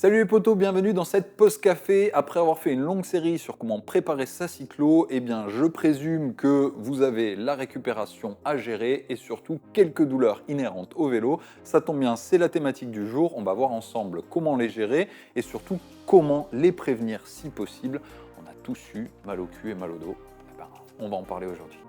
Salut les potos, bienvenue dans cette pause café. Après avoir fait une longue série sur comment préparer sa cyclo, eh bien je présume que vous avez la récupération à gérer et surtout quelques douleurs inhérentes au vélo. Ça tombe bien, c'est la thématique du jour. On va voir ensemble comment les gérer et surtout comment les prévenir si possible. On a tous eu mal au cul et mal au dos. Eh ben, on va en parler aujourd'hui.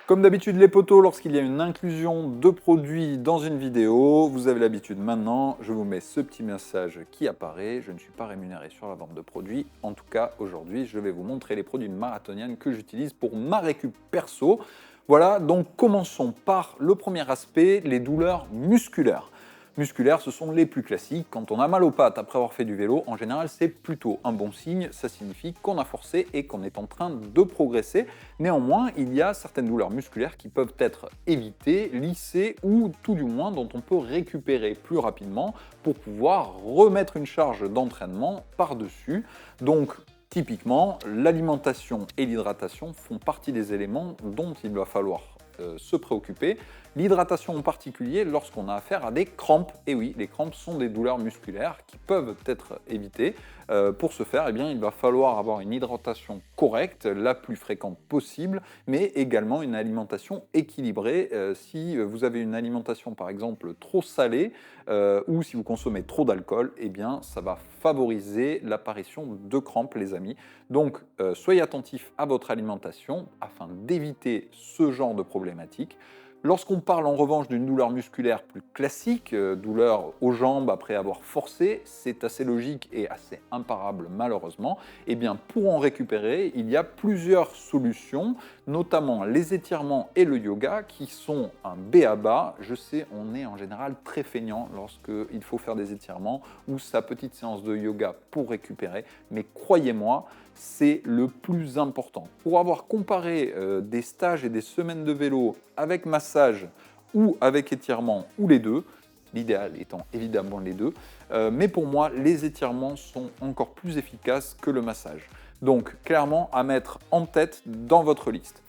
Comme d'habitude les potos, lorsqu'il y a une inclusion de produits dans une vidéo, vous avez l'habitude maintenant, je vous mets ce petit message qui apparaît. Je ne suis pas rémunéré sur la vente de produits. En tout cas, aujourd'hui, je vais vous montrer les produits marathoniennes que j'utilise pour ma récup perso. Voilà, donc commençons par le premier aspect, les douleurs musculaires. Musculaires, ce sont les plus classiques. Quand on a mal aux pattes après avoir fait du vélo, en général, c'est plutôt un bon signe. Ça signifie qu'on a forcé et qu'on est en train de progresser. Néanmoins, il y a certaines douleurs musculaires qui peuvent être évitées, lissées ou tout du moins dont on peut récupérer plus rapidement pour pouvoir remettre une charge d'entraînement par-dessus. Donc, typiquement, l'alimentation et l'hydratation font partie des éléments dont il va falloir se préoccuper. L'hydratation en particulier lorsqu'on a affaire à des crampes. Et oui, les crampes sont des douleurs musculaires qui peuvent être évitées. Pour ce faire, eh bien, il va falloir avoir une hydratation correcte, la plus fréquente possible, mais également une alimentation équilibrée. Si vous avez une alimentation par exemple trop salée ou si vous consommez trop d'alcool, eh bien, ça va favoriser l'apparition de crampes, les amis. Donc, soyez attentifs à votre alimentation afin d'éviter ce genre de problématiques. Lorsqu'on parle en revanche d'une douleur musculaire plus classique, douleur aux jambes après avoir forcé, c'est assez logique et assez imparable malheureusement, eh bien pour en récupérer, il y a plusieurs solutions, notamment les étirements et le yoga qui sont un b.a.-ba. Je sais, on est en général très feignant lorsqu'il faut faire des étirements ou sa petite séance de yoga pour récupérer, mais croyez-moi, c'est le plus important. Pour avoir comparé des stages et des semaines de vélo avec massage ou avec étirement ou les deux, l'idéal étant évidemment les deux, mais pour moi, les étirements sont encore plus efficaces que le massage. Donc, clairement, à mettre en tête dans votre liste.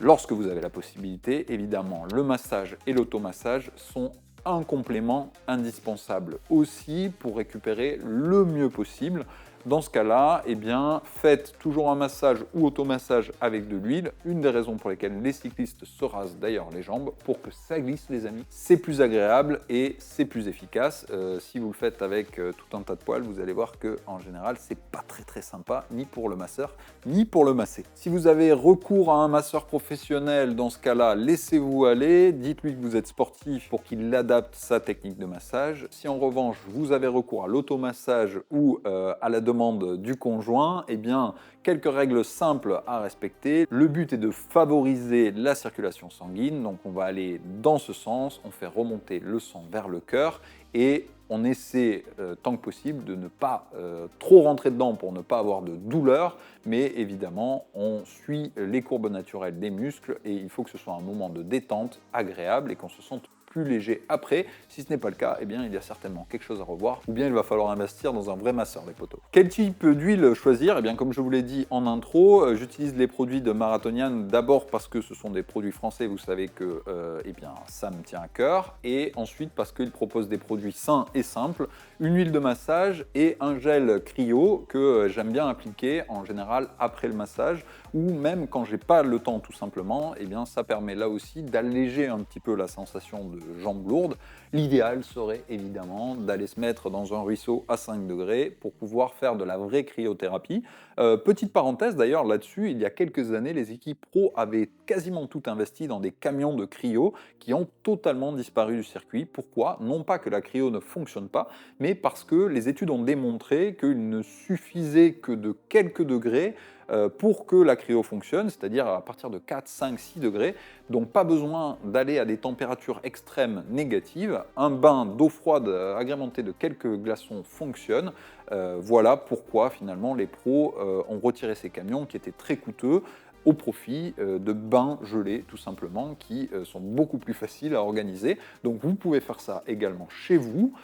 Lorsque vous avez la possibilité, évidemment, le massage et l'automassage sont un complément indispensable aussi pour récupérer le mieux possible. Dans ce cas-là, eh bien, faites toujours un massage ou automassage avec de l'huile. Une des raisons pour lesquelles les cyclistes se rasent d'ailleurs les jambes, pour que ça glisse les amis. C'est plus agréable et c'est plus efficace. Si vous le faites avec tout un tas de poils, vous allez voir que en général, c'est pas très sympa, ni pour le masseur, ni pour le masser. Si vous avez recours à un masseur professionnel, dans ce cas-là, laissez-vous aller. Dites-lui que vous êtes sportif pour qu'il adapte sa technique de massage. Si en revanche, vous avez recours à l'automassage ou à la demande du conjoint, eh bien, quelques règles simples à respecter. Le but est de favoriser la circulation sanguine, donc on va aller dans ce sens, on fait remonter le sang vers le cœur et on essaie tant que possible de ne pas trop rentrer dedans pour ne pas avoir de douleur, mais évidemment on suit les courbes naturelles des muscles et il faut que ce soit un moment de détente agréable et qu'on se sente plus léger après. Si ce n'est pas le cas, eh bien, il y a certainement quelque chose à revoir ou bien il va falloir investir dans un vrai masseur, les potos. Quel type d'huile choisir? Eh bien, comme je vous l'ai dit en intro, j'utilise les produits de Marathonian d'abord parce que ce sont des produits français, vous savez que eh bien, ça me tient à cœur, et ensuite parce qu'ils proposent des produits sains et simples, une huile de massage et un gel cryo que j'aime bien appliquer en général après le massage ou même quand j'ai pas le temps tout simplement, eh bien ça permet là aussi d'alléger un petit peu la sensation de jambes lourdes. L'idéal serait évidemment d'aller se mettre dans un ruisseau à 5 degrés pour pouvoir faire de la vraie cryothérapie. Petite parenthèse d'ailleurs là-dessus, il y a quelques années, les équipes pro avaient quasiment tout investi dans des camions de cryo qui ont totalement disparu du circuit. Pourquoi? Non pas que la cryo ne fonctionne pas, mais parce que les études ont démontré qu'il ne suffisait que de quelques degrés pour que la cryo fonctionne, c'est-à-dire à partir de 4, 5, 6 degrés. Donc pas besoin d'aller à des températures extrêmes négatives. Un bain d'eau froide agrémenté de quelques glaçons fonctionne. Voilà pourquoi finalement les pros ont retiré ces camions qui étaient très coûteux. au profit de bains gelés, tout simplement, qui sont beaucoup plus faciles à organiser. Donc vous pouvez faire ça également chez vous,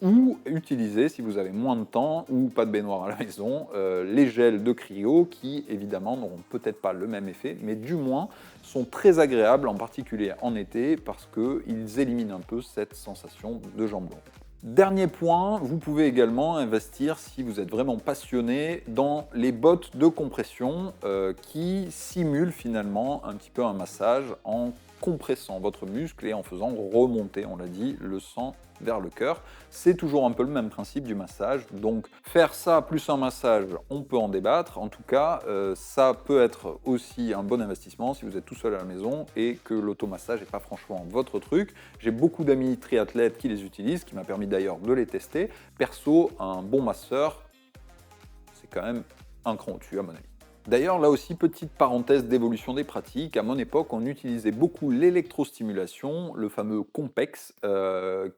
ou utiliser, si vous avez moins de temps ou pas de baignoire à la maison, les gels de cryo qui, évidemment, n'auront peut-être pas le même effet, mais du moins sont très agréables, en particulier en été, parce qu'ils éliminent un peu cette sensation de jambes longues. Dernier point, vous pouvez également investir, si vous êtes vraiment passionné, dans les bottes de compression qui simulent finalement un petit peu un massage en compressant votre muscle et en faisant remonter, on l'a dit, le sang vers le cœur. C'est toujours un peu le même principe du massage. Donc faire ça plus un massage, on peut en débattre. En tout cas, ça peut être aussi un bon investissement si vous êtes tout seul à la maison et que l'automassage n'est pas franchement votre truc. J'ai beaucoup d'amis triathlètes qui les utilisent, qui m'a permis d'ailleurs de les tester. Perso, un bon masseur, c'est quand même un cran au-dessus à mon avis. D'ailleurs, là aussi, petite parenthèse d'évolution des pratiques. À mon époque, on utilisait beaucoup l'électrostimulation, le fameux Compex,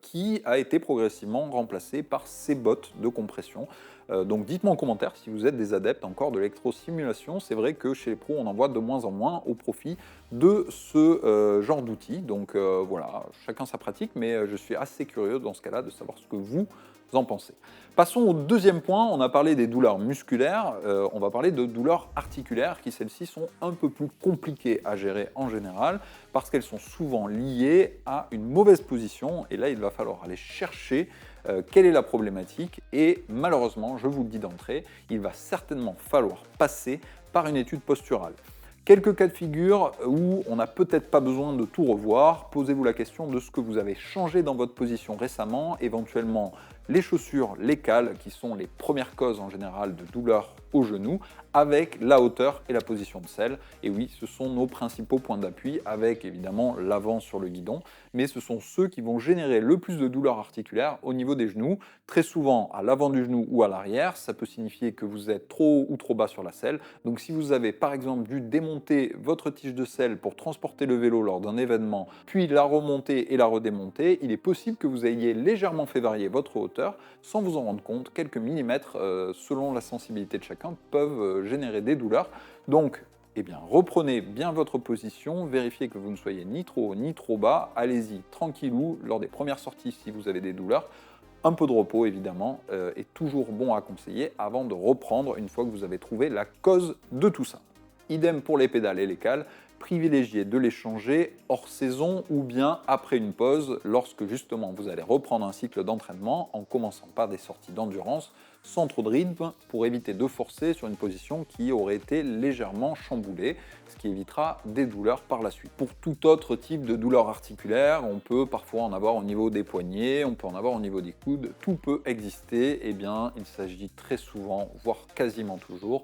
qui a été progressivement remplacé par ces bottes de compression. Donc dites-moi en commentaire si vous êtes des adeptes encore de l'électrostimulation. C'est vrai que chez les pros, on en voit de moins en moins au profit de ce genre d'outils. Donc voilà, chacun sa pratique, mais je suis assez curieux dans ce cas-là de savoir ce que vous en pensez. Passons au deuxième point, on a parlé des douleurs musculaires, on va parler de douleurs articulaires qui celles-ci sont un peu plus compliquées à gérer en général parce qu'elles sont souvent liées à une mauvaise position et là il va falloir aller chercher quelle est la problématique et malheureusement, je vous le dis d'entrée, il va certainement falloir passer par une étude posturale. Quelques cas de figure où on n'a peut-être pas besoin de tout revoir. Posez-vous la question de ce que vous avez changé dans votre position récemment, éventuellement les chaussures, les cales, qui sont les premières causes en général de douleurs au genou, avec la hauteur et la position de selle. Et oui, ce sont nos principaux points d'appui, avec évidemment l'avant sur le guidon, mais ce sont ceux qui vont générer le plus de douleurs articulaires au niveau des genoux, très souvent à l'avant du genou ou à l'arrière. Ça peut signifier que vous êtes trop haut ou trop bas sur la selle. Donc si vous avez par exemple dû démonter votre tige de selle pour transporter le vélo lors d'un événement, puis la remonter et la redémonter, il est possible que vous ayez légèrement fait varier votre hauteur sans vous en rendre compte. Quelques millimètres, selon la sensibilité de chacun, peuvent générer des douleurs. Donc, eh bien, reprenez bien votre position, vérifiez que vous ne soyez ni trop haut ni trop bas. Allez-y tranquillou lors des premières sorties si vous avez des douleurs. Un peu de repos, évidemment, est toujours bon à conseiller avant de reprendre une fois que vous avez trouvé la cause de tout ça. Idem pour les pédales et les cales, privilégiez de les changer hors saison ou bien après une pause lorsque justement vous allez reprendre un cycle d'entraînement en commençant par des sorties d'endurance sans trop de rythme pour éviter de forcer sur une position qui aurait été légèrement chamboulée, ce qui évitera des douleurs par la suite. Pour tout autre type de douleur articulaire, on peut parfois en avoir au niveau des poignets, on peut en avoir au niveau des coudes, tout peut exister. Eh bien, il s'agit très souvent, voire quasiment toujours,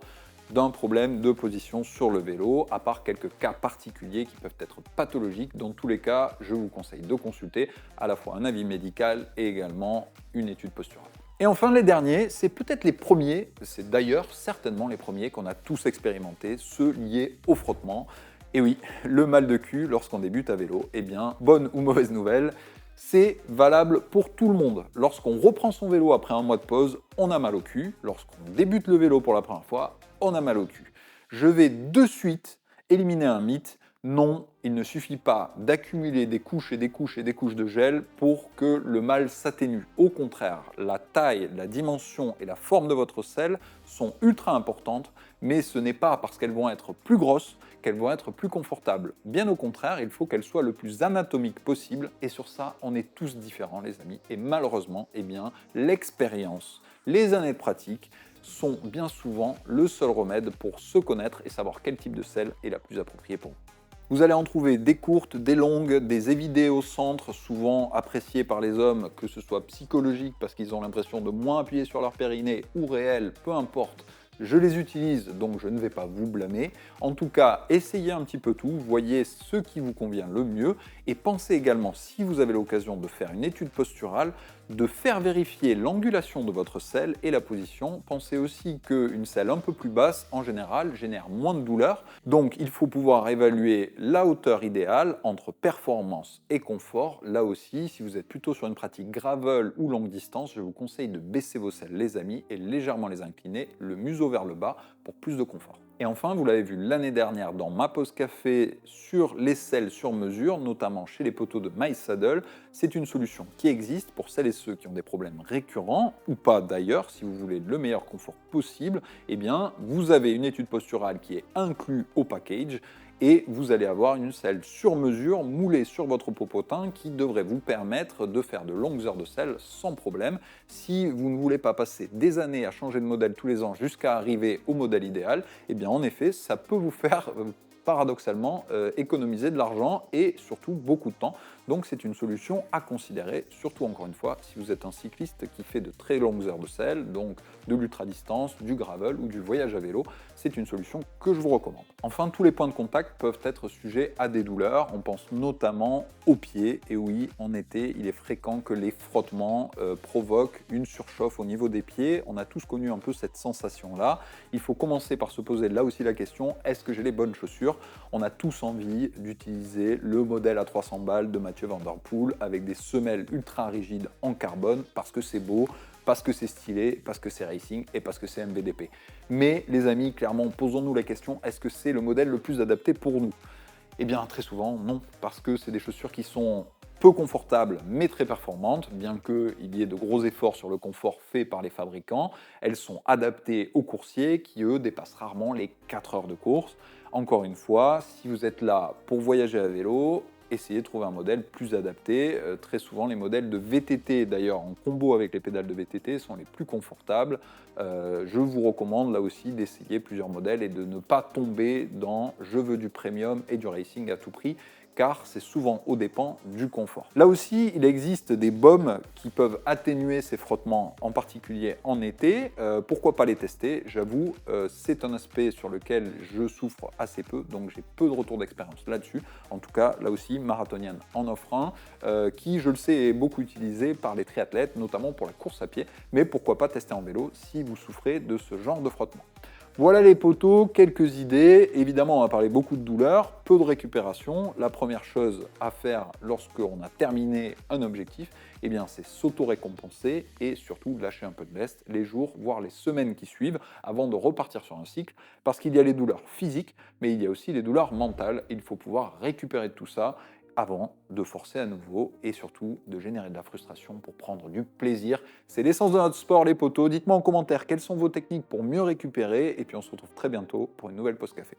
d'un problème de position sur le vélo, à part quelques cas particuliers qui peuvent être pathologiques. Dans tous les cas, je vous conseille de consulter à la fois un avis médical et également une étude posturale. Et enfin, les derniers, c'est peut-être les premiers, c'est d'ailleurs certainement les premiers qu'on a tous expérimentés, ceux liés au frottement. Et oui, le mal de cul lorsqu'on débute à vélo, eh bien, bonne ou mauvaise nouvelle, c'est valable pour tout le monde. Lorsqu'on reprend son vélo après un mois de pause, on a mal au cul. Lorsqu'on débute le vélo pour la première fois, on a mal au cul. Je vais de suite éliminer un mythe. Non, il ne suffit pas d'accumuler des couches et des couches et des couches de gel pour que le mal s'atténue. Au contraire, la taille, la dimension et la forme de votre selle sont ultra importantes, mais ce n'est pas parce qu'elles vont être plus grosses qu'elles vont être plus confortables. Bien au contraire, il faut qu'elles soient le plus anatomiques possible, et sur ça, on est tous différents, les amis. Et malheureusement, eh bien, l'expérience, les années de pratique sont bien souvent le seul remède pour se connaître et savoir quel type de selle est la plus appropriée pour vous. Vous allez en trouver des courtes, des longues, des évidées au centre, souvent appréciées par les hommes, que ce soit psychologique parce qu'ils ont l'impression de moins appuyer sur leur périnée ou réel, peu importe. Je les utilise, donc je ne vais pas vous blâmer. En tout cas, essayez un petit peu tout, voyez ce qui vous convient le mieux et pensez également, si vous avez l'occasion de faire une étude posturale, de faire vérifier l'angulation de votre selle et la position. Pensez aussi qu'une selle un peu plus basse, en général, génère moins de douleur. Donc, il faut pouvoir évaluer la hauteur idéale entre performance et confort. Là aussi, si vous êtes plutôt sur une pratique gravel ou longue distance, je vous conseille de baisser vos selles, les amis, et légèrement les incliner, le museau vers le bas, pour plus de confort. Et enfin, vous l'avez vu l'année dernière dans ma pause café sur les selles sur mesure, notamment chez les poteaux de MySaddle, c'est une solution qui existe pour celles et ceux qui ont des problèmes récurrents, ou pas d'ailleurs, si vous voulez le meilleur confort possible, eh bien, vous avez une étude posturale qui est inclue au package, et vous allez avoir une selle sur mesure moulée sur votre popotin qui devrait vous permettre de faire de longues heures de selle sans problème. Si vous ne voulez pas passer des années à changer de modèle tous les ans jusqu'à arriver au modèle idéal, eh bien en effet, ça peut vous faire paradoxalement économiser de l'argent et surtout beaucoup de temps. Donc c'est une solution à considérer, surtout encore une fois, si vous êtes un cycliste qui fait de très longues heures de selle, donc de l'ultra-distance, du gravel ou du voyage à vélo, c'est une solution que je vous recommande. Enfin, tous les points de contact peuvent être sujets à des douleurs. On pense notamment aux pieds. Et oui, en été, il est fréquent que les frottements provoquent une surchauffe au niveau des pieds. On a tous connu un peu cette sensation-là. Il faut commencer par se poser là aussi la question, est-ce que j'ai les bonnes chaussures? On a tous envie d'utiliser le modèle à 300 balles de Mathieu Van Der Poel avec des semelles ultra rigides en carbone parce que c'est beau, parce que c'est stylé, parce que c'est racing et parce que c'est MVDP. Mais les amis, clairement, posons-nous la question, est-ce que c'est le modèle le plus adapté pour nous? Eh bien, très souvent, non, parce que c'est des chaussures qui sont peu confortables, mais très performantes, bien qu'il y ait de gros efforts sur le confort fait par les fabricants. Elles sont adaptées aux coursiers qui, eux, dépassent rarement les 4 heures de course. Encore une fois, si vous êtes là pour voyager à vélo, essayez de trouver un modèle plus adapté. Très souvent, les modèles de VTT, d'ailleurs en combo avec les pédales de VTT, sont les plus confortables. Je vous recommande là aussi d'essayer plusieurs modèles et de ne pas tomber dans je veux du premium et du racing à tout prix, car c'est souvent aux dépens du confort. Là aussi, il existe des baumes qui peuvent atténuer ces frottements, en particulier en été. Pourquoi pas les tester? J'avoue, c'est un aspect sur lequel je souffre assez peu, donc j'ai peu de retour d'expérience là-dessus. En tout cas, là aussi, Marathonian en offre un, qui, je le sais, est beaucoup utilisé par les triathlètes, notamment pour la course à pied, mais pourquoi pas tester en vélo si vous souffrez de ce genre de frottement. Voilà les potos, quelques idées. Évidemment, on va parler beaucoup de douleur, peu de récupération. La première chose à faire lorsqu'on a terminé un objectif, eh bien, c'est s'auto-récompenser et surtout lâcher un peu de lest les jours, voire les semaines qui suivent avant de repartir sur un cycle. Parce qu'il y a les douleurs physiques, mais il y a aussi les douleurs mentales. Il faut pouvoir récupérer de tout ça avant de forcer à nouveau et surtout de générer de la frustration pour prendre du plaisir. C'est l'essence de notre sport, les potos. Dites-moi en commentaire quelles sont vos techniques pour mieux récupérer et puis on se retrouve très bientôt pour une nouvelle pause café.